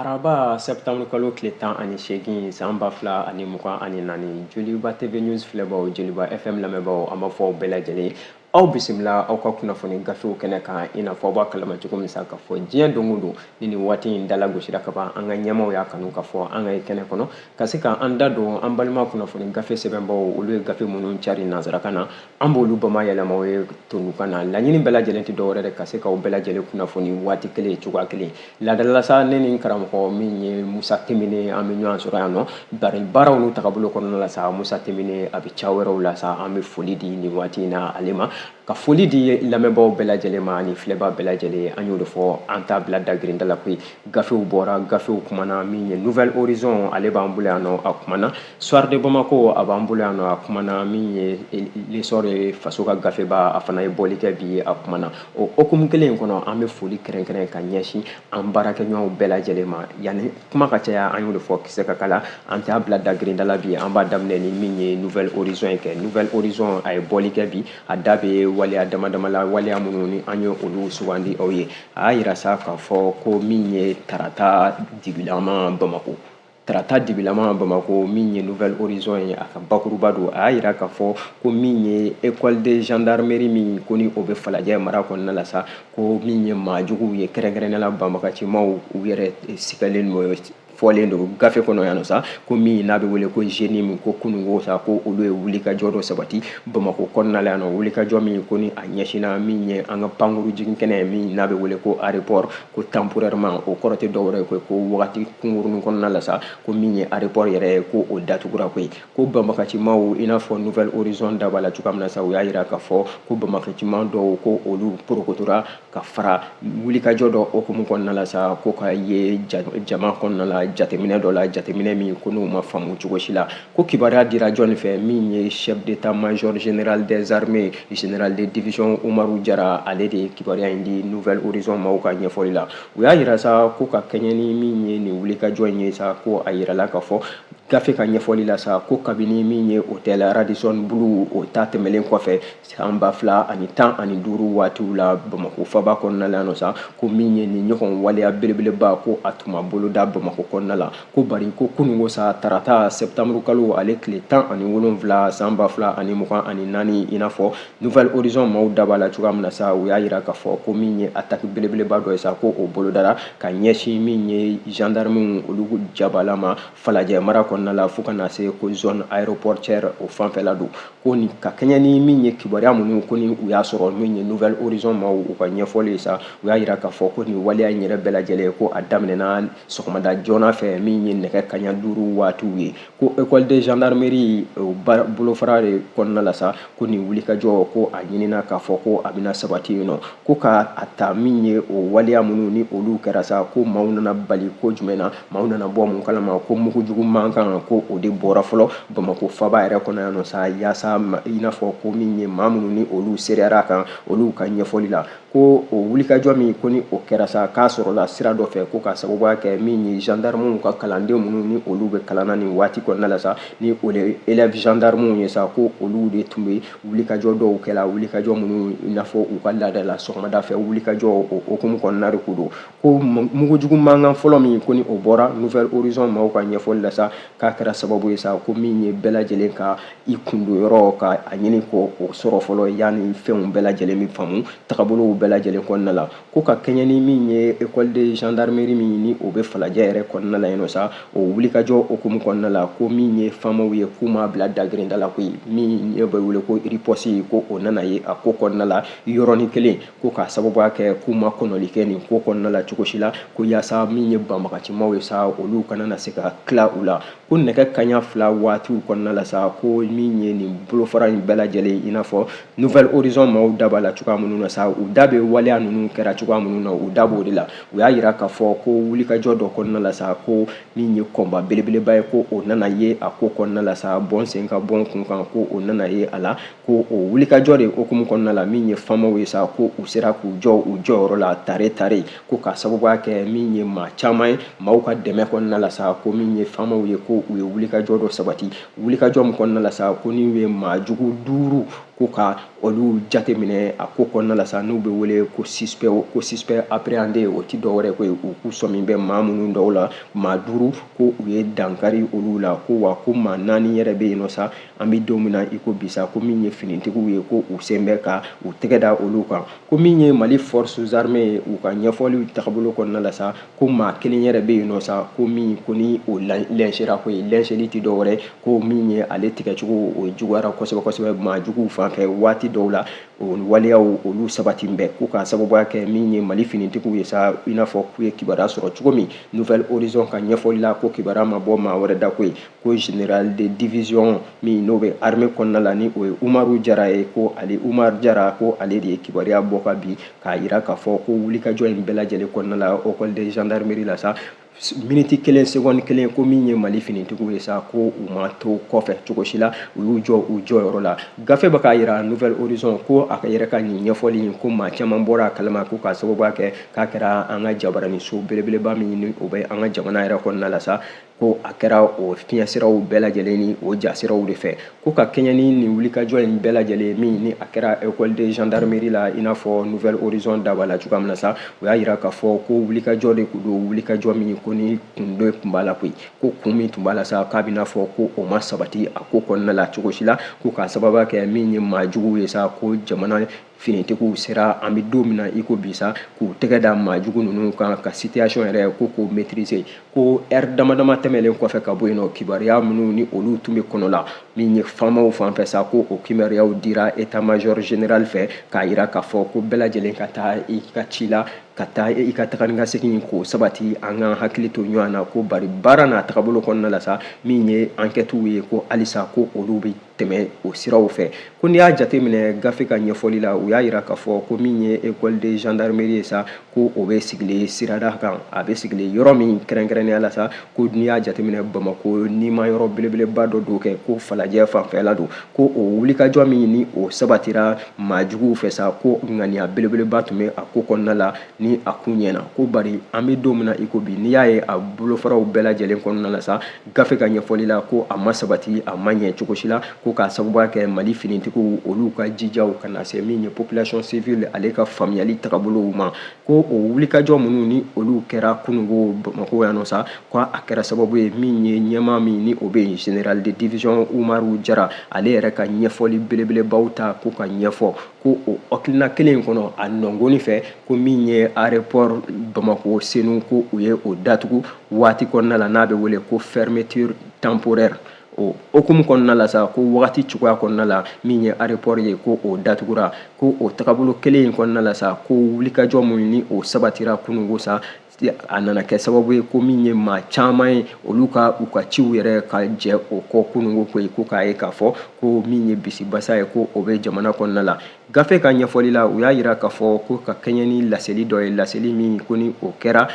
Araba septembre kalo tile 18 san 2024 Joliba TV News filɛbaw Joliba FM lamɛnbaw an b'a fɔ bɛɛ lajɛlen aw bisimila aw ka kunnafoni gafew kɛnɛ kan i n'a fɔ aw b'a kalama cogo min sa ka fɔ diɲɛ don o don ni nin waati in dala gosira ka ban an ka ɲɛmaw y'a kanu ka fɔ an ka kɛnɛ kɔnɔ ka se ka an da don an balima kunnafoni gafe sɛbɛnbaw olu ye gafe minnu cari nanzarakan na an b'olu bamayɛlɛma o ye tunukan na laɲini bɛɛ lajɛlen tɛ dɔwɛrɛ dɛ ka se k'aw bɛɛ lajɛlen kunnafoni waati kelen cogoya kelen ladala sa ne ni karamɔgɔ min ye Musa Temene an bɛ ɲɔgɔn sɔrɔ yan nɔ bari baaraw n'u tagabolo kɔnɔna la sa Musa Temene a bɛ ca wɛrɛw la sa an bɛ foli di nin waati in na ale ma ka foli di lamɛnbaw bɛɛ lajɛlen ma ani filɛbaga bɛɛ lajɛlen an y'o de fɔ an t'a bila dagirinda la koyi gafew bɔra gafew kumana min ye Nouvelle Horizon ale b'an bolo yan nɔ a kumana Soir de Bamako a b'an bolo yan nɔ a kumana min ye l'essor ye faso ka gafe ba a fana ye bɔli kɛ bi a kumana o hokumu kelen in kɔnɔ an bɛ foli kɛrɛnkɛrɛn ka ɲɛsin an baarakɛɲɔgɔnw bɛɛ lajɛlen ma yanni kuma ka caya an y'o de fɔ kisɛ ka kala an t'a bila dagirinda la bi an b'a daminɛ ni min ye Nouvelle Horizon kɛ Nouvelle Horizon a ye bɔli kɛ bi a da bɛ waleya dama la waleya minnu ni an ye olu sugandi aw ye a y'a yira sa k'a fɔ ko min ye tarata dibilama Bamako min ye Nouvelle Horizon ye a ka bakuruba don a y'a yira k'a fɔ ko min ye école de gendarmerie min ko ni o bɛ Falajɛ mara kɔnɔna la sa ko min ye maajuguw ye kɛrɛnkɛrɛnnenya banbagacimaw u yɛrɛ sigalen don fɔlen don gafe kɔnɔ yan nɔ sa ko min n'a bɛ wele ko génie min ko kunungo sa ko olu ye wulikajɔ dɔ sabati Bamako kɔnɔna la yan nɔ wulikajɔ min ko ni a ɲɛsinna min ye an ka pankuru jigin kɛnɛ min n'a bɛ wele ko aéroport ko temporairement o kɔrɔ tɛ dɔwɛrɛ ye ko wagati kunkurunin kɔnɔna la sa ko min ye aéroport yɛrɛ ye ko o datugura koyi ko banbagacimaw i n'a fɔ Nouvelle Horizon da b'a la cogoya min na sa u y'a yira k'a fɔ ko banbagaciman dɔw ko olu porokotora ka fara wulikajɔ dɔ hokumu kɔnɔna la sa ko ka ye jama kɔnɔna la jateminɛ dɔ la jateminɛ min ko n'u ma faamu cogo si la ko kibaruya dira jɔnni fɛ min ye chef d'état-major général des armées général de division Umaru Jara ale de ye kibaruya in di Nouvelle Horizon maaw ka ɲɛfɔli la u y'a yira sa ko ka kɛɲɛ ni min ye nin wulikajɔ in ye sa ko a yirala k'a fɔ gafe ka ɲɛfɔli la sa ko kabini min ye hôtel Radisson Blu o ta tɛmɛlen kɔfɛ san 2015 waatiw la Bamako faba kɔnɔna la yan nɔ sa ko min ye nin ɲɔgɔn waleya belebeleba ko a tun ma boloda Bamako kɔnɔna la ko bari ko kunungo sa tarata septembre kalo ale tile 17 san 2024 i n'a fɔ Nouvelle Horizon maaw da b'a la cogoya min na sa u y'a yira k'a fɔ ko min ye attaque belebeleba dɔ ye sa ko o bolodara ka ɲɛsin min ye gendarmew olu jabala ma Falajɛ mara kɔnɔna la fo ka na se ko zone aéroportière o fanfɛla don ko ni ka kɛɲɛ ni min ye kibaruya minnu ko ni u y'a sɔrɔ min ye Nouvelle Horizon maaw u ka ɲɛfɔli sa u y'a yira k'a fɔ ko nin waleya in yɛrɛ bɛɛ lajɛlen ko a daminɛna sɔgɔmada joona fɛ min ye nɛgɛ kaɲa 5 waatiw ye ko école de gendarmerie bolofara de kɔnɔna la sa ko nin wulikajɔ ko a ɲinina k'a fɔ ko a bɛna sabati yen nɔ ko ka a ta min ye o waleya minnu ni olu kɛra sa ko maaw nana bali ko jumɛn na maaw nana bɔ mun kalama ko mugujugu man kan ko o de bɔra fɔlɔ Bamako faba yɛrɛ kɔnɔ yan nɔ sa yaasa i n'a fɔ ko min ye maa minnu ni olu seriyara kan olu ka ɲɛfɔli la ko o wulikajɔ min ko ni o kɛra sa k'a sɔrɔla sira dɔ fɛ ko ka sababuya kɛ min ye gendarmew ka kalanden minnu ni olu bɛ kalanna nin waati kɔnɔna la sa ni o de élève gendarmew ye sa ko olu de tun bɛ wulikajɔ dɔw kɛla wulikajɔ minnu i n'a fɔ u ka laada la sɔgɔmada fɛ wulikajɔ o hokumu kɔnɔna de ko don ko mugujugu mankan fɔlɔ min ko ni o bɔra Nouvelle Horizon maaw ka ɲɛfɔli la sa k'a kɛra sababu ye sa ko min ye bɛɛ lajɛlen ka i kundo yɔrɔ ka a ɲini ko o sɔrɔ fɔlɔ yanni fɛnw bɛɛ lajɛlen bɛ faamu tagabolow bɛɛ lajɛlen kɔnɔna la ko ka kɛɲɛ ni min ye école de gendarmerie min ni o bɛ Falajɛ yɛrɛ kɔnɔna la yen nɔ sa o wulikajɔ hokumu kɔnɔna la ko min ye faamaw ye k'u m'a bila dagirinda la koyi min bɛ wele ko riposte ko o nana ye a ko kɔnɔna la yɔrɔnin kelen ko k'a sababuya kɛ k'u ma kɔnɔli kɛ nin ko kɔnɔna la cogo si la ko yaasa min ye banbagacimaw ye sa olu kana na se ka tila u la ko nɛgɛ kaɲa 2 waatiw kɔnɔna la sa ko min ye nin bolofara in bɛɛ lajɛlen i n'a fɔ Nouvelle Horizon maaw da b'a la cogoya minnu na sa u da bɛ waleya ninnu kɛra cogoya minnu na u da b'o de la u y'a yira k'a fɔ ko wulikajɔ dɔ kɔnɔna la sa ko min ye kɔnba belebeleba ye ko o nana ye a ko kɔnɔna la sa bɔn sen ka bɔn kun kan ko o nana ye a la ko o wulikajɔ de hokumu kɔnɔna la min ye faamaw ye sa ko u sera k'u jɔ u jɔyɔrɔ la tare ko ka sababuya kɛ min ye maa caman ye maaw ka dɛmɛ kɔnɔna la sa ko min ye faamaw ye ko u ye wulikajɔ dɔ sabati wulikajɔ min kɔnɔna la sa ko ni ye maajugu 5 ko ka olu jateminɛ a ko kɔnɔna la sa n'u bɛ wele ko suspect appréhendé o ti dɔwɛrɛ ko u k'u sɔmi bɛ maa minnu dɔw la maa 5 ko u ye dankari olu la ko wa ko maa 4 yɛrɛ bɛ yen nɔ sa an bɛ don min na i ko bisa ko min ye finitigiw ye ko u sen bɛ ka u tɛgɛ da olu kan ko min ye Mali forces armées u ka ɲɛfɔliw tagabolo kɔnɔna la sa ko maa 1 yɛrɛ bɛ yen nɔ sa ko min ko ni o lɛnsera ko ye lɛnseli ti dɔwɛrɛ ko min ye ale tigɛcogo o juguyara kosɛbɛ kosɛbɛ maa juguw fan fɛ waati dɔw la o waleyaw olu sabati bɛ ko ka sababuya kɛ min ye Mali finitigiw ye sa i n'a fɔ k'u ye kibaruya sɔrɔ cogo min Nouvelle Horizon ka ɲɛfɔli la ko kibaruya ma bɔ maa wɛrɛ da ko ye ko général de division min n'o bɛ armée kɔnɔna la ni o ye Umaru Jara ye ko ale Umar Jara ko ale de ye kibaruya bɔ ka bin k'a yira k'a fɔ ko wulikajɔ in bɛɛ lajɛlen kɔnɔna la école de gendarmerie la sa miniti 1 seconde 1 ko min ye Mali finitigiw ye sa ko u ma to kɔfɛ cogo si la u y'u jɔ u jɔyɔrɔ la gafe bɛ k'a yira Nouvelle Horizon ko a yɛrɛ ka nin ɲɛfɔli in ko maa caman bɔra a kalama ko k'a sababuya kɛ k'a kɛra an ka jabarani so belebeleba min ni o bɛ an ka jamana yɛrɛ kɔnɔna la sa ko a kɛra o fiɲɛ siraw bɛɛ lajɛlen ni o ja siraw de fɛ ko ka kɛɲɛ ni nin wulikajɔ in bɛɛ lajɛlen min ni a kɛra école de gendarmerie la i n'a fɔ Nouvelle Horizon daba la cogoya min na sa o y'a yira k'a fɔ ko wulikajɔ de kun don wulikajɔ min ko ni kun dɔ tun b'a la koyi ko kun min tun b'a la sa k'a bɛna fɔ ko o ma sabati a ko kɔnɔna la cogo si la ko k'a sababuya kɛ min ye maa juguw ye sa ko jamana finitigiw sera an bɛ don min na i ko bi sa k'u tɛgɛ da maa jugu ninnu kan ka situation yɛrɛ ko k'o maîtriser ko heure dama dama tɛmɛlen kɔfɛ ka bɔ yen nɔ kibaruya minnu ni olu tun bɛ kɔnɔ la min ye faamaw fan fɛ sa ko o kibaruyaw dira état major général fɛ k'a yira k'a fɔ ko bɛɛ lajɛlen ka taa i ka ci la ka taa i ka taga ni ka segin k'o sabati an ka hakili to ɲɔgɔn na ko bari baara n'a tagabolo kɔnɔna la sa min ye enquêtew ye ko halisa ko olu bɛ tɛmɛ o siraw fɛ ko n'i y'a jateminɛ gafe ka ɲɛfɔli la u y'a yira k'a fɔ ko min ye école de gendarmerie ye sa ko o bɛ sigilen sirada kan a bɛ sigilen yɔrɔ min kɛrɛnkɛrɛnnenya la sa ko n'i y'a jateminɛ Bamako n'i ma yɔrɔ belebeleba dɔ don kɛ ko Falajɛ fanfɛla don ko o wulikajɔ min ni o sabatira maa juguw fɛ sa ko ŋaniya belebeleba tun bɛ a ko kɔnɔna la ni a kun ɲɛna ko bari an bɛ don min na i ko bi n'i y'a ye a bolofaraw bɛɛ lajɛlen kɔnɔna la sa gafe ka ɲɛfɔli la ko a ma sabati a ma ɲɛ cogo si la ko k'a sababuya kɛ Mali finitigiw olu ka jijaw ka na se min ye population civile ale ka faamuyali tagabolow ma ko o wulikajɔ minnu ni olu kɛra kunungo Bamako yan nɔ sa ko a kɛra sababu ye min ye ɲɛmaa min ni o bɛ yen général de division Umaru Jara ale yɛrɛ ka ɲɛfɔli belebelebaw ta ko ka ɲɛfɔ ko o hakilina kelen in kɔnɔ a nɔngɔni fɛ ko min ye aéroport Bamako Senu ko u ye o datugu waati kɔnɔna la n'a bɛ wele ko fermeture temporaire o hukumu kɔnɔna la sa ko wagati cogoya kɔnɔna la min ye aéroport ye ko o datugura ko o tagabolo kelen in kɔnɔna la sa ko wulikajɔ min ni o sabatira kunungo sa a nana kɛ sababu ye ko min ye maa caman ye olu ka u ka ciw yɛrɛ ka jɛ o kɔ kunungo ko ye ko k'a ye k'a fɔ ko min ye bisibasa ye ko o bɛ jamana kɔnɔna la gafe ka ɲɛfɔli la u y'a yira k'a fɔ ko ka kɛɲɛ ni laseli dɔ ye laseli min ko ni o kɛra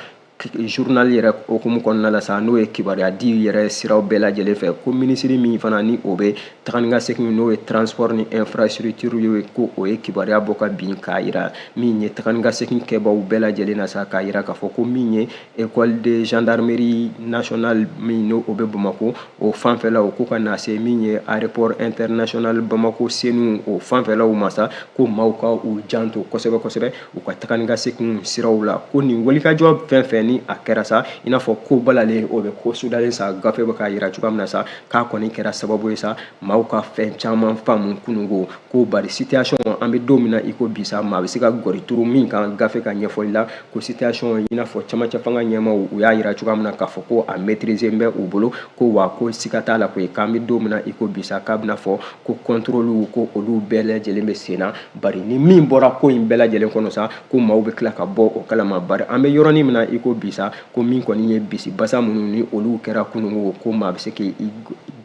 journal yɛrɛ hukumu kɔnɔna la sa n'o ye kibaruya di yɛrɛ siraw bɛɛ lajɛlen fɛ ko minisiri min fana ni o bɛ taga ni ka segin n'o ye transport ni infrastructure ye ko o ye kibaruya bɔ ka bin k'a yira min ye taga ni ka segin kɛbaw bɛɛ lajɛlen na sa k'a yira k'a fɔ ko min ye école de gendarmerie nationale min n'o bɛ Bamako o fanfɛlaw ko ka na se min ye aéroport international Bamako Senu o fanfɛlaw ma sa ko maaw ka u janto kosɛbɛ kosɛbɛ u ka taga ni ka segin siraw la ko nin wulikajɔ fɛn fɛn ni a kɛra sa i n'a fɔ ko balalen o bɛ ko sudalen sa gafe bɛ k'a yira cogoya min na sa k'a kɔni kɛra sababu ye sa maaw ka fɛn caman faamu kunungo ko bari situation an bɛ don min na i ko bi sa maa bɛ se ka gɔri turu min kan gafe ka ɲɛfɔli la ko situation i n'a fɔ camancɛ fanga ɲɛmaaw u y'a yira cogoya min na k'a fɔ ko a maîtriser bɛ u bolo ko wa ko siga t'a la koyi k'an bɛ don min na i ko bi sa k'a bɛna fɔ ko contrôle ko olu bɛɛ lajɛlen bɛ sen na bari ni min bɔra ko in bɛɛ lajɛlen kɔnɔ sa ko maaw bɛ tila ka bɔ o kalama bari an bɛ yɔrɔnin min na i ko bisa ko min kɔni ye bisi basa minnu ni olu kɛra kunungo ko maa bɛ se k'i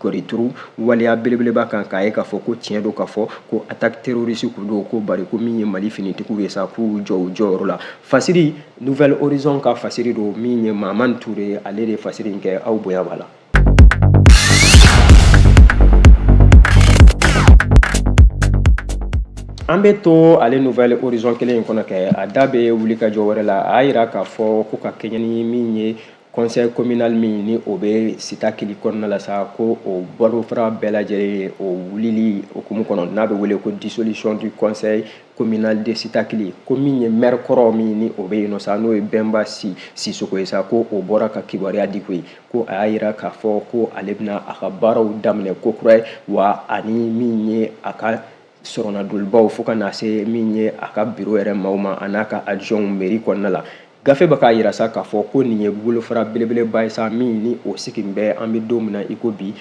gɔri turu waleya belebeleba kan k'a ye k'a fɔ ko tiɲɛ don k'a fɔ ko attaque terroriste kun don ko bari ko min ye Mali finitigiw ye sa k'u jɔ u jɔyɔrɔ la fasiri Nouvelle Horizon ka fasiri don min ye Mamani Ture ale de fasiri in kɛ aw bonya b'a la. An bɛ to ale Nouvelle Horizon kelen in kɔnɔ kɛ a da bɛ wulikajɔ wɛrɛ la a y'a yira k'a fɔ ko ka kɛɲɛ ni min ye conseil communal min ni o bɛ sita kili kɔnɔna la sa ko o bolofara bɛɛ lajɛlen o wulili okumu kɔnɔ n'a bɛ wele ko dissolution du conseil communal de sita kili ko min ye maire kɔrɔ min ni o bɛ yen nɔ sa n'o ye Bɛnba Sisoko ye sa ko o bɔra ka kibaruya di koyi ko a y'a yira k'a fɔ ko ale bɛna a ka baaraw daminɛ ko kura ye wa ani min ye a ka sɔrɔnadolibaw fo ka na se min ye a ka bureau yɛrɛ maaw ma a n'a ka adjoint mairie kɔnɔna la gafe bɛ k'a yira sa k'a fɔ ko nin ye bolofara belebeleba ye sa min ni o sigin bɛ an bɛ don min na i ko bi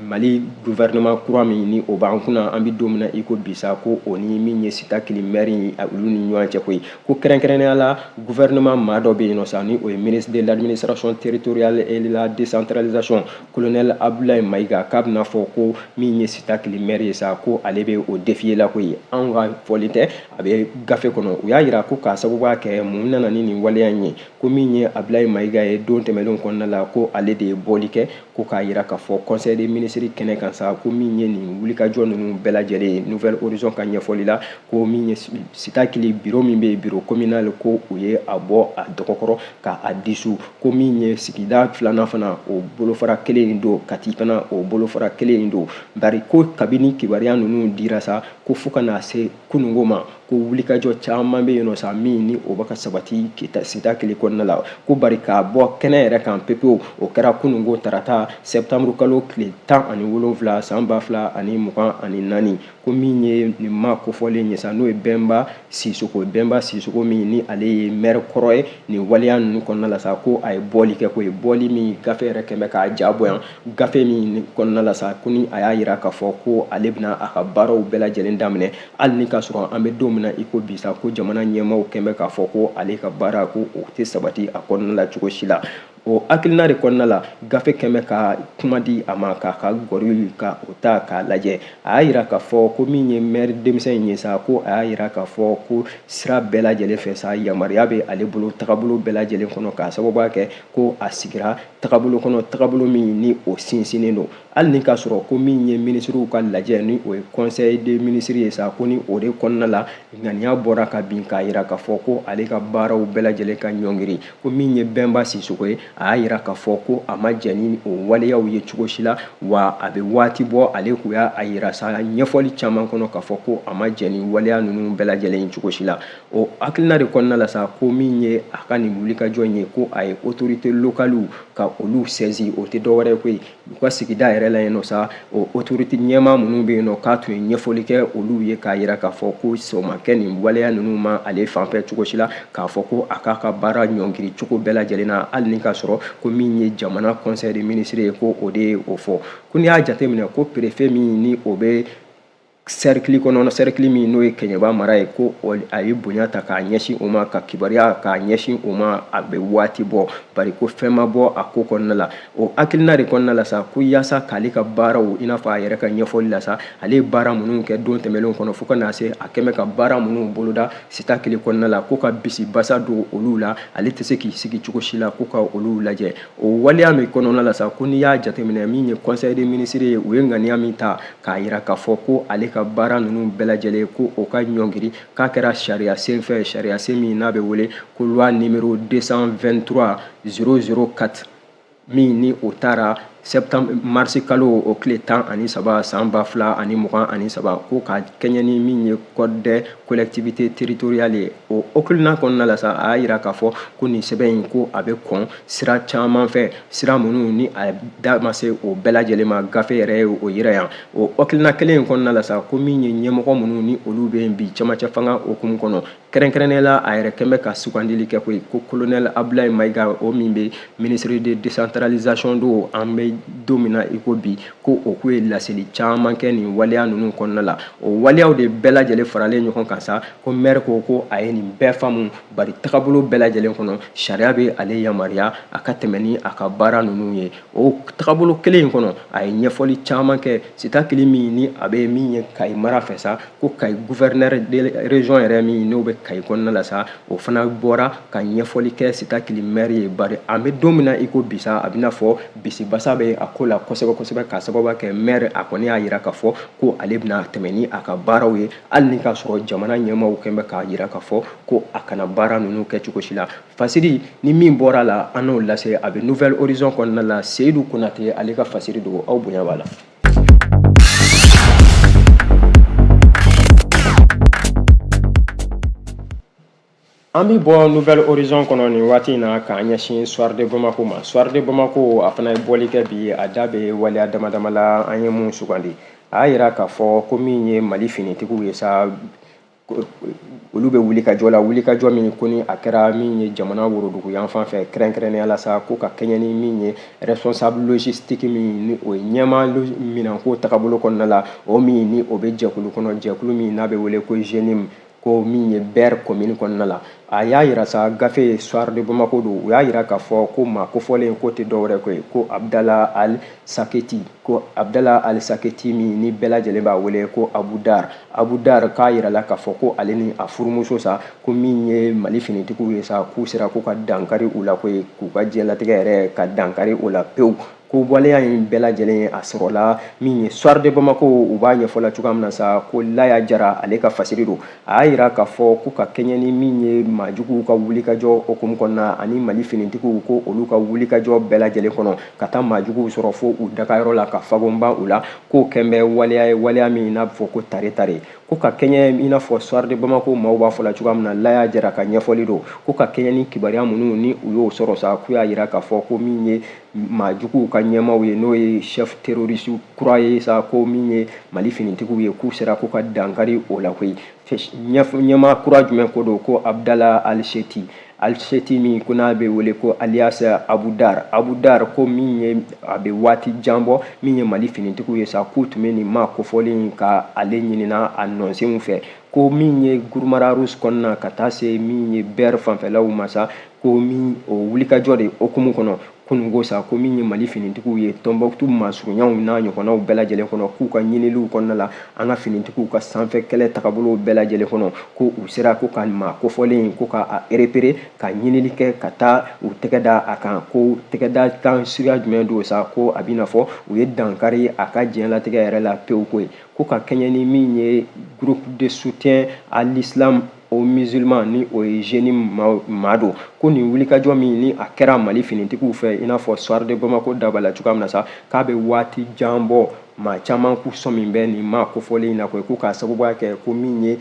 Mali gouvernement kura min ni o b'an kunna an bɛ don min na i ko bi sa ko o ni min ye sita kili maire ye olu ni ɲɔgɔn cɛ koyi ko kɛrɛnkɛrɛnnenya la gouvernement maa dɔ bɛ yen nɔ sa ni o ye ministre de l'administration territoriale et de la décentralisation colonel Abdoulaye Maïga k'a bɛna fɔ ko min ye sita kili maire ye sa ko ale bɛ o défier la koyi anw ka fɔli tɛ a bɛ gafe kɔnɔ u y'a yira ko k'a sababuya kɛ mun nana ni nin waleya in ye ko min ye Abdoulaye Maïga ye don tɛmɛnlenw kɔnɔna la ko ale de ye bɔli kɛ ko k'a yira k'a fɔ conseil des ministres kɛnɛ kan sa ko min ye nin wulikajɔ ninnu bɛɛ lajɛlen ye nouvelle horizon ka ɲɛfɔli la ko min ye sita kili bureau min bɛ yen bureau communal ko u ye a bɔ a dɔgɔkɔrɔ ka a disu ko min ye sigida filanan fana o bolofara kelen in don Kati fana o bolofara kelen in don bari ko kabini kibaruya ninnu dira sa ko fo ka na se kunungo ma ko wulikajɔ caman bɛ yen nɔ sa min ni o bɛ ka sabati sita kili kɔnɔna la ko bari k'a bɔ kɛnɛ yɛrɛ kan pepewu o kɛra kunungo tarata septembre kalo tile 17 san 2024 ko min ye nin ma kofɔlen ye sa n'o ye Bɛnba Sisoko min ni ale ye maire kɔrɔ ye nin waleya ninnu kɔnɔna la sa ko a ye bɔli kɛ ko ye bɔli min gafe yɛrɛ kɛmɛ k'a jabo yan gafe min kɔnɔna la sa ko ni a y'a yira k'a fɔ ko ale bɛna a ka baaraw bɛɛ lajɛlen daminɛ hali ni ka sɔrɔ an bɛ don min na i ko bi sa ko jamana ɲɛmaaw kɛmɛ k'a fɔ ko ale ka baara ko o tɛ sabati a kɔnɔna la cogo si la o hakilina de kɔnɔna la gafe kɛmɛ ka kuma di a ma k'a ka gɔri ka o ta k'a lajɛ a y'a yira k'a fɔ ko min ye maire denmisɛn in ye sa ko a y'a yira k'a fɔ ko sira bɛɛ lajɛlen fɛ sa yamaruya bɛ ale bolo tagabolo bɛɛ lajɛlen kɔnɔ k'a sababuya kɛ ko a sigira tagabolo kɔnɔ tagabolo min ni o sinsinnen don hali ni k'a sɔrɔ ko min ye ministrew ka lajɛ ni o ye conseil des ministres ye sa ko ni o de kɔnɔna la ŋaniya bɔra ka bin k'a yira k'a fɔ ko ale ka baaraw bɛɛ lajɛlen ka ɲɔngiri ko min ye Bɛnba Sisoko ye a y'a yira k'a fɔ ko a ma jɛ ni o waleyaw ye cogo si la wa a bɛ waati bɔ ale kun y'a yira sa ɲɛfɔli caman kɔnɔ k'a fɔ ko a ma jɛ ni waleya ninnu bɛɛ lajɛlen cogo si la o hakilina de kɔnɔna la sa ko min ye a ka nin wulikajɔ in ye ko a ye autorité locale ka olu saisi o tɛ dɔwɛrɛ ye koyi u ka sigida yɛrɛ la yen nɔ sa o autorité ɲɛmaa minnu bɛ yen nɔ k'a tun ye ɲɛfɔli kɛ olu ye k'a yira k'a fɔ ko o ma kɛ nin waleya ninnu ma ale fanfɛ cogo si la k'a fɔ ko a k'a ka baara ɲɔngiri cogo bɛɛ lajɛlen na hali ni k'a sɔrɔ ko min ye jamana conseil des ministres ye ko o de ye o fɔ ko n'i y'a jateminɛ ko préfet min ni o bɛ cercle kɔnɔ cercle min n'o ye Kɛɲɛba mara ye ko a ye bonya ta k'a ɲɛsin o ma ka kibaruya k'a ɲɛsin o ma a bɛ waati bɔ bari ko fɛn ma bɔ a ko kɔnɔna la o hakilina de kɔnɔna la sa ko yaasa k'ale ka baaraw i n'a fɔ a yɛrɛ ka ɲɛfɔli la sa ale ye baara minnu kɛ don tɛmɛnlenw kɔnɔ fo ka na se a kɛmɛ ka baara minnu boloda sita kelen kɔnɔna la ko ka bisi basa don olu la ale tɛ se k'i sigi cogo si la ko ka olu lajɛ o waleya min kɔnɔna la sa ko n'i y'a jateminɛ min ye conseil des ministres ye u ye ŋaniya min ta k'a yira k'a fɔ ko ale ka baara ninnu bɛɛ lajɛlen ko o ka ɲɔngiri k'a kɛra sariya sen fɛ sariya sen min n'a bɛ wele ko loi numéro 223 004 min ni o taara marisi kalo o tile 13 san 2023 ko ka kɛɲɛ ni min ye code de collectivité territoriale ye o hakilina kɔnɔna la sa a y'a yira k'a fɔ ko nin sɛbɛn in ko a bɛ kɔn sira caman fɛ sira minnu ni a da ma se o bɛɛ lajɛlen ma gafe yɛrɛ ye o yira yan o hakilina kelen in kɔnɔna la sa ko min ye ɲɛmɔgɔ minnu ni olu bɛ yen bi camancɛ fanga hukumu kɔnɔ kɛrɛnkɛrɛnnenya la a yɛrɛ kɛn bɛ ka sugandili kɛ koyi ko colonel Abdoulaye Maïga o min bɛ ministre de décentralisation do an bɛ don min na i ko bi ko o ko ye laseli caman kɛ nin waleya ninnu kɔnɔna la o waleyaw de bɛɛ lajɛlen faralen ɲɔgɔn kan sa ko maire ko a ye nin bɛɛ faamu bari tagabolo bɛɛ lajɛlen kɔnɔ sariya bɛ ale yamaruya a ka tɛmɛ ni a ka baara ninnu ye o tagabolo kelen in kɔnɔ a ye ɲɛfɔli caman kɛ sita kelen min ni a bɛ min ye Kayi mara fɛ sa ko Kayi gouverneur de région yɛrɛ min n'o bɛ Kayi kɔnɔna la sa o fana bɔra ka ɲɛfɔli kɛ sita kelen maire ye bari an bɛ don min na i ko bi sa a bɛna fɔ bisi basa bɛ bɛ a ko la kosɛbɛ k'a sababu kɛ maire a kɔni y'a yira k'a fɔ ko ale bɛna tɛmɛ ni a ka baaraw ye hali ni k'a sɔrɔ jamana ɲɛmaaw kɛn bɛ k'a yira k'a fɔ ko a kana baara ninnu kɛ cogo si la. Fasiri ni min bɔra la an n'o lase a bɛ Nouvelle Horizon kɔnɔna la Seyidu Konate ale ka fasiri don aw bonya b'a la. An bɛ bɔ Nouvelle Horizon kɔnɔ nin waati in na k'an ɲɛsin Soir de Bamako ma. Soir de Bamako a fana ye bɔli kɛ bi a da bɛ waleya damadama la an ye mun sugandi. A y'a yira k'a fɔ ko min ye Mali finitigiw ye sa olu bɛ wulikajɔ la wulikajɔ min ko ni a kɛra min ye jamana worodugu yan fan fɛ kɛrɛnkɛrɛnnenya la sa ko ka kɛɲɛ ni min ye responsable logistique min ni o ye ɲɛmaa minanko tagabolo kɔnɔna la o min ni o bɛ jɛkulu kɔnɔ jɛkulu min n'a bɛ wele ko GENIM ko min ye Ber commune kɔnɔna la. A y'a yira sa gafe Soir de Bamako don u y'a yira k'a fɔ ko maa kofɔlen ko tɛ dɔwɛrɛ ko ye ko Abdallah Al Saketi min ni bɛɛ lajɛlen b'a wele ko Abu Dar k'a yirala k'a fɔ ko ale ni a furumuso sa ko min ye Mali finitigiw ye sa k'u sera k'u ka dankari u la ko ye k'u ka diɲɛlatigɛ yɛrɛ ka dankari o la pewu. Ko waleya in bɛɛ lajɛlen a sɔrɔla min ye Soir de Bamako u b'a ɲɛfɔla cogoya min na sa ko Laya Jara ale ka fasiri don. A y'a yira k'a fɔ ko ka kɛɲɛ ni min ye maajuguw ka wulikajɔ hukumu kɔnɔna ani Mali finitigiw ko olu ka wulikajɔ bɛɛ lajɛlen kɔnɔ ka taa maajuguw sɔrɔ fo u dagayɔrɔ la ka fagonba u la k'o kɛn bɛ waleya ye waleya min n'a bɛ fɔ ko tare ko ka kɛɲɛ i n'a fɔ Soir de Bamako maaw b'a fɔ la cogoya min na Laya Jara ka ɲɛfɔli don ko ka kɛɲɛ ni kibaruya minnu ni u y'o sɔrɔ sa k'u y'a yira k'a fɔ ko min ye maajuguw ka ɲɛmaaw ye n'o ye chef terroriste kura ye sa ko min ye Mali finitigiw ye k'u sera k'u ka dankari o la koyi. Ɲɛmaa kura jumɛn ko don ko Abdallah Al Seti min ko n'a bɛ wele ko alias Abu Dar ko min ye a bɛ waati jan bɔ min ye Mali finitigiw ye sa k'u tun bɛ nin maa kofɔlen ka ale ɲinina a nɔnsenw fɛ ko min ye Gurumara Rouge kɔnɔna ka taa se min ye Ber fanfɛlaw ma sa ko min o wulikajɔ de hukumu kɔnɔ kunungo sa ko min ye Mali finitigiw ye Tombouctou masuruɲanw n'a ɲɔgɔnnaw bɛɛ lajɛlen kɔnɔ k'u ka ɲiniliw kɔnɔna la an ka finitigiw ka sanfɛ kɛlɛ tagabolo bɛɛ lajɛlen kɔnɔ ko u sera ko ka maa kofɔlen ko ka repérer ka ɲinili kɛ ka taa u tɛgɛ da a kan ko tɛgɛda kan suguya jumɛn don sa ko a bɛ n'a fɔ u ye dankari a ka diɲɛlatigɛ yɛrɛ la pewu ko ye ko ka kɛɲɛ ni min ye groupe de soutien à l'islam aux musulmans ni o ye GENIM maa don ko nin wulikajɔ min ni a kɛra Mali finitigiw fɛ i n'a fɔ Soir de Bamako daba la cogoya min na sa k'a bɛ waati jan bɔ maa caman k'u sɔn min bɛ nin maa kofɔlen in na ko ye ko k'a sababuya kɛ ko min ye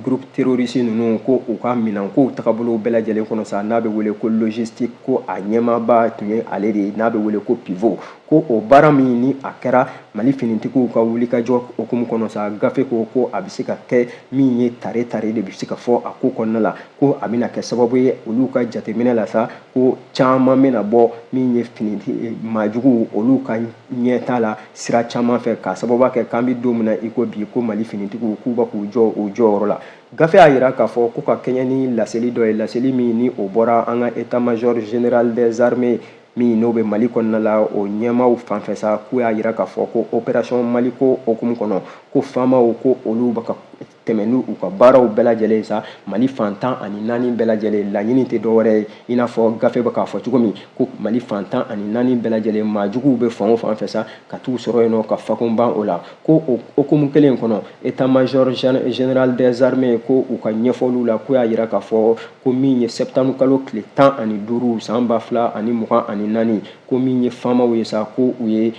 groupe terroriste ninnu ko u ka minankow tagabolo bɛɛ lajɛlen kɔnɔ sa n'a bɛ wele ko logistique ko a ɲɛmaaba tun ye ale de ye n'a bɛ wele ko pivot ko o baara min ni a kɛra Mali finitigiw ka wulikajɔ hukumu kɔnɔ sa gafe ko a bɛ se ka kɛ min ye tare de bɛ se ka fɔ a ko kɔnɔna la ko a bɛna kɛ sababu ye olu ka jateminɛ la sa ko caman bɛna bɔ min ye maajuguw olu ka ɲɛta la sira caman fɛ k'a sababu kɛ k'an bɛ don min na i ko bi ko Mali finitigiw k'u bɛ k'u jɔ o jɔyɔrɔ la. Gafe y'a yira k'a fɔ ko ka kɛɲɛ ni laseli dɔ ye laseli min ni o bɔra an ka état-major général des armées min n'o bɛ Mali kɔnɔna la o ɲɛmaaw fanfɛ sa k'u y'a yira k'a fɔ ko opération Maliko hukumu kɔnɔ ko faamaw ko olu bɛ ka tɛmɛ n'u ka baaraw bɛɛ lajɛlen sa Mali fantan ani naani bɛɛ lajɛlen laɲini tɛ dɔwɛrɛ ye i n'a fɔ gafe bɛ k'a fɔ cogo min ko Mali fantan ani naani bɛɛ lajɛlen maajuguw bɛ fan o fan fɛ sa ka t'u sɔrɔ yen nɔ ka fakunban o la ko o hukumu kelen kɔnɔ état-major général des armées ko u ka ɲɛfɔliw la k'u y'a yira k'a fɔ ko min ye septembre kalo tile 15 san 2024 ko min ye faamaw ye sa ko u ye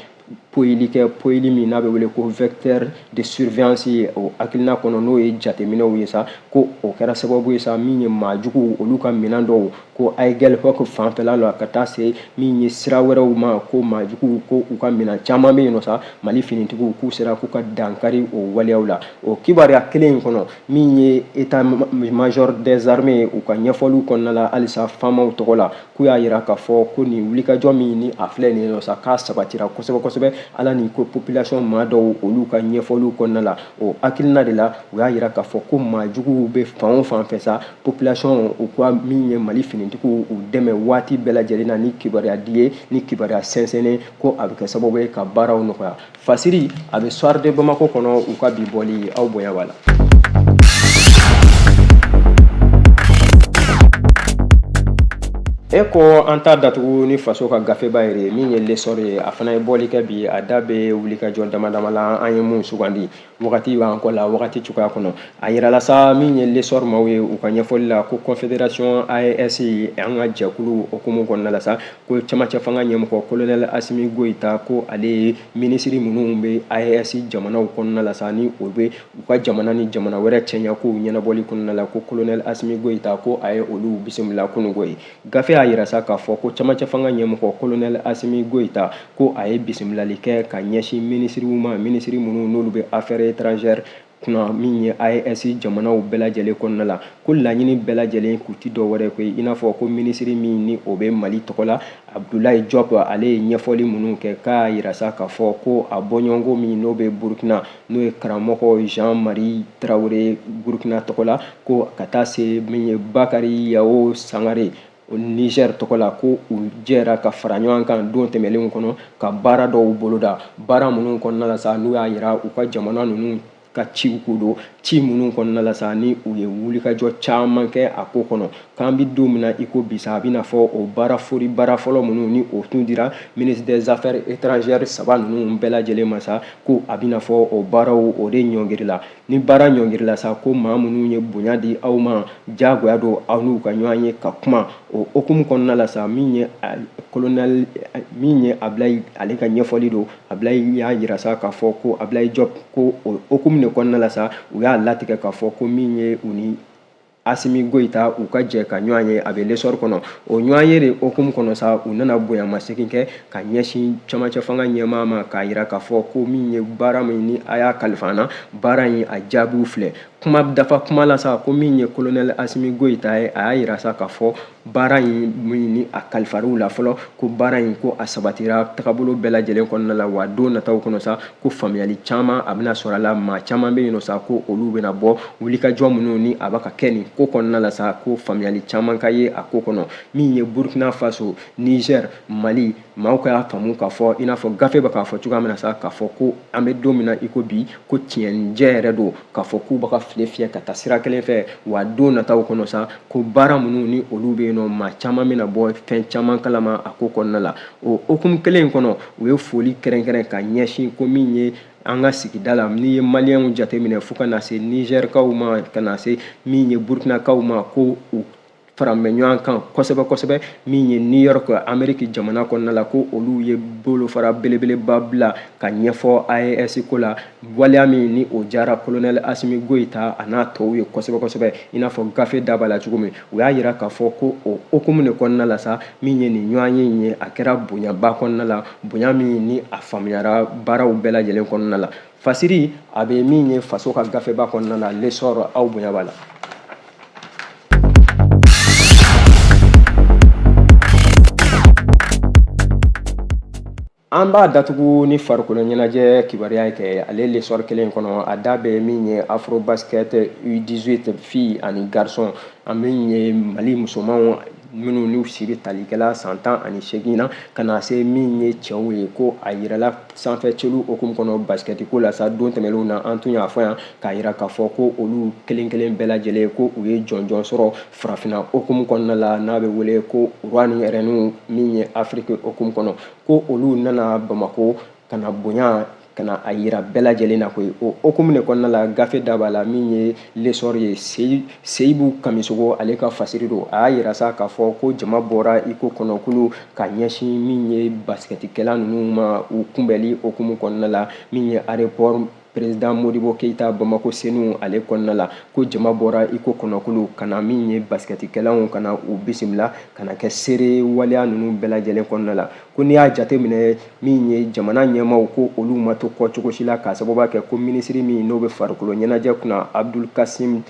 poyili min n'a bɛ wele ko vecteur de surveillance ye o hakilina kɔnɔ n'o ye jateminɛw ye sa ko o kɛra sababu ye sa min ye maajuguw olu ka minɛn dɔw ko Aigel Hawk fanfɛla la ka taa se min ye sira wɛrɛw ma ko maajuguw ko u ka minɛn caman bɛ yen nɔ sa Mali finitigiw k'u sera k'u ka dankari o waleyaw la o kibaruya kelen in kɔnɔ min ye état-major des armées u ka ɲɛfɔliw kɔnɔna la halisa faamaw tɔgɔ la k'u y'a yira k'a fɔ ko nin wulikajɔ min ni a filɛ nin ye nɔ sa k'a sabatira kosɛbɛ ala ni ko population maa dɔw olu ka ɲɛfɔliw kɔnɔna la o hakilina de la u y'a yira k'a fɔ ko maajuguw bɛ fan o fan fɛ sa population u ka min ye Mali finitigiw u dɛmɛ waati bɛɛ lajɛlen na ni kibaruya di ye ni kibaruya sɛnsɛnnen ko a bɛ kɛ sababu ye ka baaraw nɔgɔya fasiri a bɛ Soir de Bamako kɔnɔ u ka bi bɔli aw bonya b'a la. E ko an ta datugu ni faso ka gafeba yɛrɛ min ye lesɔr ye a fana ye bɔli kɛ bi a da bɛ wulikajɔ dama dama la an ye mun sugandi wagati b'an kɔ la wagati cogoya kɔnɔ a yirala sa min ye lesɔr maaw ye u ka ɲɛfɔli la ko confédération AES an ka jɛkulu okumu kɔnɔna la sa ko camancɛ fanga ɲɛmɔgɔ colonel Asimi Goïta ko ale ye minisiri minnu bɛ AES jamanaw kɔnɔna la sa ni o bɛ u ka jamana ni jamana wɛrɛ cɛɲa kow ɲɛnabɔli kɔnɔna la ko colonel Asimi Goïta ko a ye olu bisimila kunungo ye gafe a yira sa k'a fɔ ko camancɛ fanga ɲɛmɔgɔ colonel Asimi Goïta ko a ye bisimilali kɛ ka ɲɛsin minisiriw ma minisiri minnu n'olu bɛ affaires étrangères kuna min ye AES jamanaw bɛɛ lajɛlen kɔnɔna la ko laɲini bɛɛ lajɛlen kun ti dɔ wɛrɛ koyi i n'a fɔ ko minisiri min ni o bɛ Mali tɔgɔ la Abdoulaye Diop ale ye ɲɛfɔli minnu kɛ k'a yira sa k'a fɔ ko a bɔɲɔgɔnko min n'o bɛ Burkina n'o ye karamɔgɔ Jean-Marie Traoré Burkina tɔgɔ la ko ka taa se min ye Bakary Yao Sangare Niger tɔgɔ la ko u jɛra ka fara ɲɔgɔn kan don tɛmɛnlenw kɔnɔ ka baara dɔw boloda baara minnu kɔnɔna la sa n'u y'a yira u ka jamana ninnu ka ciw ko don ci minnu kɔnɔna la sa ni u ye wulikajɔ caman kɛ a ko kɔnɔ k'an bɛ don min na i ko bisa a bɛna fɔ o baara fɔlɔ minnu ni o tun dira ministre des affaires étrangères saba ninnu bɛɛ lajɛlen ma sa ko a bɛna fɔ o baaraw o de ɲɔngirila ni baara ɲɔngirila sa ko maa minnu ye bonya di aw ma diyagoya don aw n'u ka ɲɔgɔn ye ka kuma o okumu kɔnɔna la sa min ye colonel min ye Ablaye ale ka ɲɛfɔli don Ablaye y'a yira sa k'a fɔ ko Ablaye Diop ko o okumu de kɔnɔna la sa u y'a latigɛ k'a fɔ ko min ye u ni Asimi Goïta u ka jɛ ka ɲɔgɔn ye a bɛ lesɔr kɔnɔ o ɲɔgɔn ye de okumu kɔnɔ sa u nana bonyamasegin kɛ ka ɲɛsin camancɛ fanga ɲɛmaa ma k'a yira k'a fɔ ko min ye baara min ni a y'a kalifa an na baara in a jaabiw filɛ kuma dafa kuma la sa ko min ye colonel Asimi Goïta ye a y'a yira sa k'a fɔ baara in min ni a kalifar'u la fɔlɔ ko baara in ko a sabatira tagabolo bɛɛ lajɛlen kɔnɔna la wa don nataw kɔnɔ sa ko faamuyali caman a bɛna sɔrɔ a la maa caman bɛ yen nɔ sa ko olu bɛna bɔ wulikajɔ minnu ni a bɛ ka kɛ nin ko kɔnɔna la sa ko faamuyali caman ka ye a ko kɔnɔ min ye Burkina Faso Niger Mali maaw ka faamu k'a fɔ i n'a fɔ gafe bɛ k'a fɔ cogoya min na sa k'a fɔ ko an bɛ don min na i ko bi ko tiɲɛnijɛ yɛrɛ don k'a fɔ k'u bɛ ka file fiyɛ ka taa sira kelen fɛ wa don nataw kɔnɔ sa ko baara minnu ni olu bɛ yen nɔ maa caman bɛna bɔ fɛn caman kalama a ko kɔnɔna la o okumu kelen in kɔnɔ u ye foli kɛrɛnkɛrɛn ka ɲɛsin ko min ye an ka sigida la n'i ye maliyɛnw jateminɛ fo ka na se nizɛrikaw ma ka na se min ye burukinakaw ma ko u faran bɛ ɲɔgɔn kan kosɛbɛ kosɛbɛ min ye New York Amérique jamana kɔnɔna la ko olu ye bolofara belebeleba bila ka ɲɛfɔ AES ko la waleya min ni o diyara colonel Asimi Goïta a n'a tɔw ye kosɛbɛ kosɛbɛ i n'a fɔ gafe da b'a la cogo min u y'a yira k'a fɔ ko o okumu de kɔnɔna la sa min ye nin ɲɔgɔn ye in ye a kɛra bonyaba kɔnɔna la bonya min ni a faamuyara baaraw bɛɛ lajɛlen kɔnɔna la fasiri a bɛ min ye faso ka gafeba kɔnɔna la lesɔr aw bonya b'a la. An b'a datugu ni farikolo ɲɛnajɛ kibaruya kɛ ale lesɔr kelen kɔnɔ a da bɛ min ye Afrobasket U18 filles ani garçons an min ye Mali musomanw minnu n'u si bɛ talikɛla san 18 na ka na se min ye cɛw ye ko a yirala sanfɛ celu okumu kɔnɔ basket ko la sa don tɛmɛnlenw na an tun y'a fɔ yan k'a yira k'a fɔ ko olu kelen kelen bɛɛ lajɛlen ko u ye jɔnjɔn sɔrɔ farafinna okumu kɔnɔna la n'a bɛ wele ko roi ni reine min ye Afrique okumu kɔnɔ ko olu nana Bamako ka na bonya ka na a yira bɛɛ lajɛlen na koyi o okumu de kɔnɔna la gafe da b'a la min ye lesɔr ye Seyibu Kamisogo ale ka fasiri don a y'a yira sa k'a fɔ ko jama bɔra i ko kɔnɔkulu ka ɲɛsin min ye basketikɛla ninnu ma u kunbɛli okumu kɔnɔna la min ye aéroport président Modibo Keïta Bamako senu ale kɔnɔna la ko jama bɔra i ko kɔnɔkulu ka na min ye basketikɛlaw ka na u bisimila ka na kɛ seere waleya ninnu bɛɛ lajɛlen kɔnɔna la ko n'i y'a jateminɛ min ye jamana ɲɛmaaw ko olu ma to kɔ cogo si la k'a sababu kɛ ko minisiri min n'o bɛ farikolo ɲɛnajɛ kunna Abdul Kasim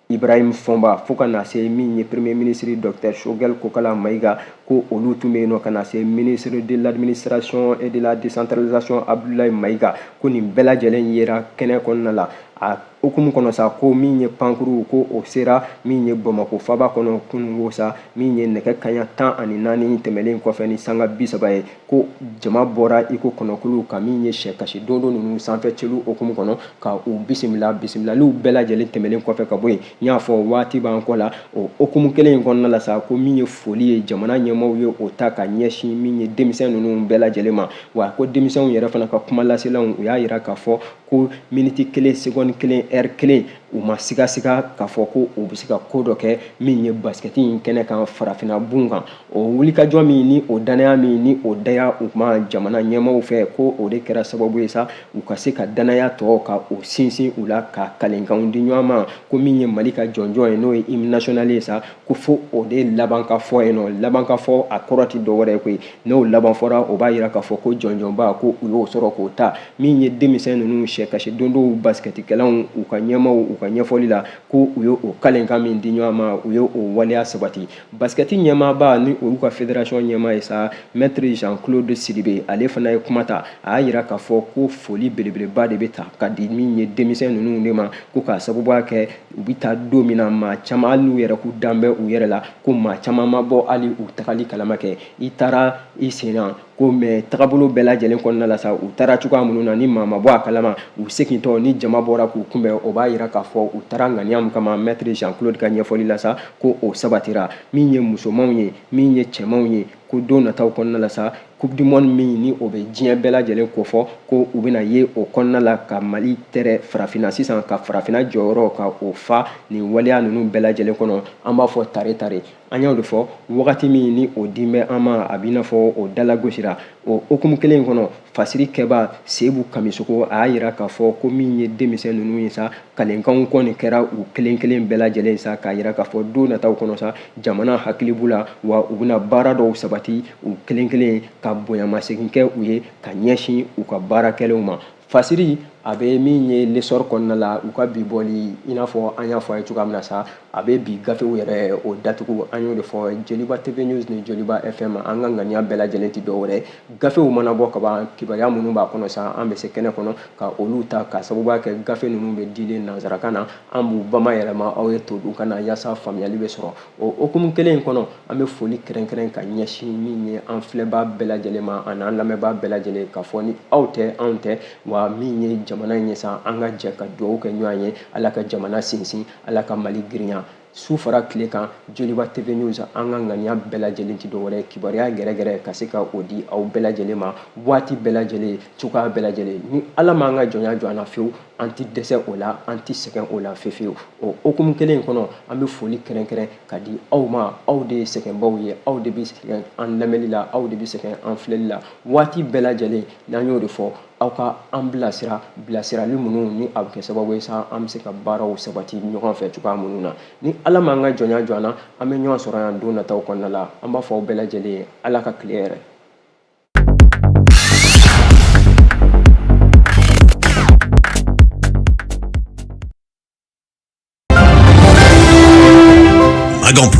Ibrahim Fomba fo ka na se min ye premier ministre Dr Choguel Kokala Maïga ko olu tun bɛ yen nɔ ka na se ministre de l'administration et de la décentralisation Abdoulaye Maïga ko nin bɛɛ lajɛlen yera kɛnɛ kɔnɔna la a okumu kɔnɔ sa ko min ye pankuru ko o sera min ye Bamakɔ faba kɔnɔ kunungo sa min ye nɛgɛ kaɲa 14 tɛmɛlen kɔfɛ ni sanga 30 ye ko jama bɔra iko kɔnɔkulu ka min ye sɛkasi dondo ninnu sanfɛ celu okumu kɔnɔ ka u bisimilaliw bɛɛ lajɛlen tɛmɛlen kɔfɛ ka bɔ yen n y'a fɔ waati b'an kɔ la o okumu kelen in kɔnɔna la sa ko min ye foli ye jamana ɲɛmaaw ye o ta ka ɲɛsin min ye denmisɛn ninnu bɛɛ lajɛlen ma wa ko denmisɛnw yɛrɛ fana ka kuma laselaw u y'a yira k'a fɔ ko miniti 1 seconde 1 heure 1 u ma sigasiga k'a fɔ ko u bɛ se ka ko dɔ kɛ min ye baskɛti in kɛnɛ kan farafina bun kan o wulikajɔ min ni o danaya min ni o daya u ma jamana ɲɛmaaw fɛ ko o de kɛra sababu ye sa u ka se ka danaya tɔ ka o sinsin u la ka kalenkanw di ɲɔgɔn ma ko min ye Mali ka jɔnjɔn ye n'o ye hymne national ye sa ko fo o de laban ka fɔ yen nɔ laban ka fɔ a kɔrɔ tɛ dɔwɛrɛ ye koyi n'o laban fɔra o b'a yira k'a fɔ ko jɔnjɔnba ko u y'o sɔrɔ k'o ta min ye denmisɛn ninnu sɛkasi dondow baskɛtikɛlaw u ka ɲɛmaaw u ka ɲɛfɔli la ko u ye o kalenkan min di ɲɔgɔn ma u ye o waleya sabati baskɛti ɲɛmaaba ni olu ka fédération ɲɛmaa ye sa maître Jean-Claude Sidibe ale fana ye kuma ta a y'a yira k'a fɔ ko foli belebeleba de bɛ ta ka di min ye denmisɛn ninnu de ma ko k'a sababuya kɛ u bɛ taa don min na maa caman hali n'u yɛrɛ k'u danbɛ u yɛrɛ la ko maa caman ma bɔ hali u tagali kalama kɛ i taara i sen na ko mais tagabolo bɛɛ lajɛlen kɔnɔna la sa u taara cogoya minnu na ni maa ma bɔ a kalama u segintɔ ni jama bɔra k'u kunbɛn o b'a yira k'a fɔ u taara ŋaniya min kama maître Jean-Claude ka ɲɛfɔli la sa ko o sabatira min ye musomanw ye min ye cɛmanw ye ko don nataw kɔnɔna la sa coupe du monde min ni o bɛ diɲɛ bɛɛ lajɛlen kofɔ ko u bɛna ye o kɔnɔna la ka Mali tɛrɛ farafina sisan ka farafina jɔyɔrɔ ka o fa nin waleya ninnu bɛɛ lajɛlen kɔnɔ an b'a fɔ tare an y'o de fɔ wagati min ni o di bɛ an ma a b'i n'a fɔ o dalagosira o okumu kelen in kɔnɔ fasiri kɛba Sebu Kamisogo a y'a yira k'a fɔ ko min ye denmisɛn ninnu ye sa kalenkanw kɔni kɛra u kelen kelen bɛɛ lajɛlen sa k'a yira k'a fɔ don nataw kɔnɔ sa jamana hakili b'u la wa u bɛna baara dɔw sabati u kelen kelen ka bonyamasegin kɛ u ye ka ɲɛsin u ka baarakɛlaw ma fasiri a bɛ min ye lesɔr kɔnɔna la u ka bi bɔli i n'a fɔ an y'a fɔ a ye cogoya min na sa a bɛ bi gafew yɛrɛ o datugu an y'o de fɔ Joliba TV News ni Joliba FM an ka ŋaniya bɛɛ lajɛlen tɛ dɔwɛrɛ gafew mana bɔ ka ban kibaruya minnu b'a kɔnɔ sa an bɛ se kɛnɛ kɔnɔ ka olu ta ka sababuya kɛ gafe ninnu bɛ dilen nanzarakan na an b'u bamayɛlɛma aw ye to dun ka na yaasa faamuyali bɛ sɔrɔ o okumu kelen in kɔnɔ an bɛ foli kɛrɛnkɛrɛn ka ɲɛsin min ye an filɛbaa bɛɛ lajɛlen ma ani an lamɛnbaa bɛɛ lajɛlen k'a fɔ ni aw tɛ anw tɛ wa min ye jamana in ye sa an ka jɛ ka dugawu kɛ ɲɔgɔn ye ala ka jamana sinsin ala ka Mali girinya su fara tile kan Joliba TV News an ka ŋaniya bɛɛ lajɛlen tɛ dɔwɛrɛ kibaruya gɛrɛgɛrɛ ka se ka o di aw bɛɛ lajɛlen ma waati bɛɛ lajɛlen cogoya bɛɛ lajɛlen ni ala m'an ka jɔnya jɔ an na fiyewu an ti dɛsɛ o la an ti sɛgɛn o la fiyewu o okumu kelen in kɔnɔ an bɛ foli kɛrɛnkɛrɛn ka di aw ma aw de ye sɛgɛnbaw ye aw de bɛ sɛgɛn an lamɛnli la aw de bɛ sɛgɛn an filɛli la waati bɛɛ lajɛlen n'an y'o de fɔ aw ka an bilasirali minnu ni a bɛ kɛ sababu ye sa an bɛ se ka baaraw sabati ɲɔgɔn fɛ cogoya minnu na ni ala m'an ka jɔnya jɔ an na an bɛ ɲɔgɔn sɔrɔ yan don nataw kɔnɔna la an b'a fɔ aw bɛɛ lajɛlen ala ka tile yɛrɛ